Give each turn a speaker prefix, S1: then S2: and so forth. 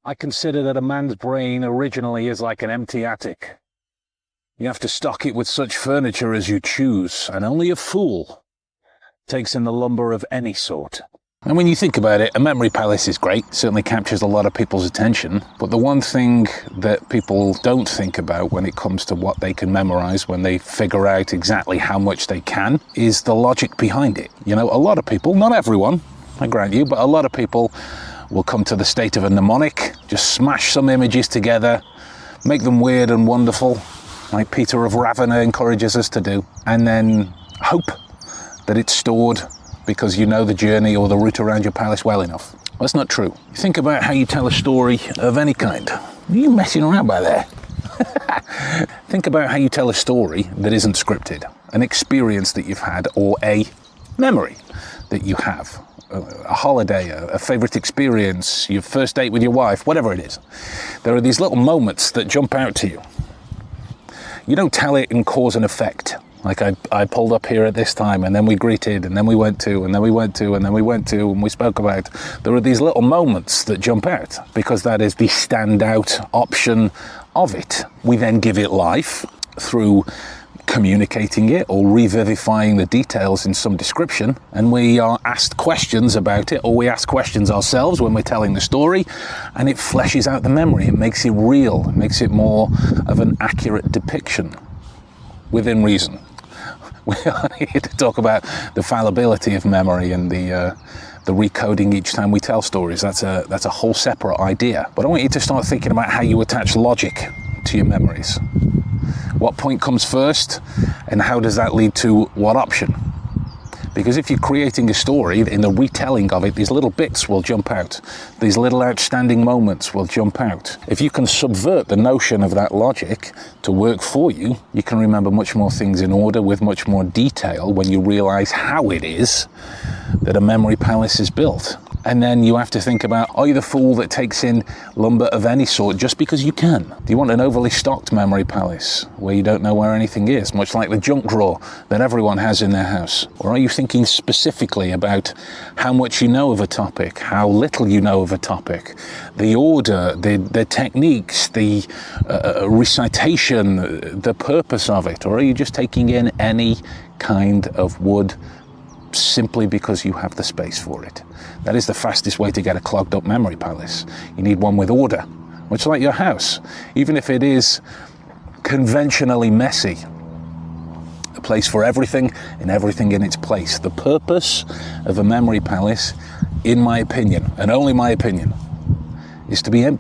S1: I consider that a man's brain originally is like an empty attic. You have to stock it with such furniture as you choose, and only a fool takes in the lumber of any sort. And when you think about it, a memory palace is great, certainly captures a lot of people's attention, but the one thing that people don't think about when it comes to what they can memorize, when they figure out exactly how much they can, is the logic behind it. You know, a lot of people, not everyone, I grant you, but a lot of people will come to the state of a mnemonic, just smash some images together, make them weird and wonderful, like Peter of Ravenna encourages us to do, and then hope that it's stored because you know the journey or the route around your palace well enough. That's not true. Think about how you tell a story of any kind. Are you messing around by there? Think about how you tell a story that isn't scripted, an experience that you've had, or a memory that you have. A holiday, a favorite experience, your first date with your wife, whatever it is. There are these little moments that jump out to you. You don't tell it in cause and effect. Like I pulled up here at this time, and then we greeted, and then we went to, and then we went to, and then we went to, and we spoke about. There are these little moments that jump out because that is the standout option of it. We then give it life through communicating it or revivifying the details in some description, and we are asked questions about it, or we ask questions ourselves when we're telling the story, and it fleshes out the memory. It makes it real, it makes it more of an accurate depiction within reason. We are here to talk about the fallibility of memory and the recoding each time we tell stories. That's a whole separate idea. But I want you to start thinking about how you attach logic to your memories. What point comes first, and how does that lead to what option? Because if you're creating a story, in the retelling of it, these little bits will jump out. These little outstanding moments will jump out. If you can subvert the notion of that logic to work for you, you can remember much more things in order with much more detail when you realize how it is that a memory palace is built. And then you have to think about, are you the fool that takes in lumber of any sort just because you can? Do you want an overly stocked memory palace where you don't know where anything is, much like the junk drawer that everyone has in their house? Or are you thinking specifically about how much you know of a topic, how little you know of a topic, the order, the techniques, the recitation, the purpose of it? Or are you just taking in any kind of wood simply because you have the space for it? That is the fastest way to get a clogged up memory palace. You need one with order, much like your house. Even if it is conventionally messy, a place for everything and everything in its place. The purpose of a memory palace, in my opinion, and only my opinion, is to be empty.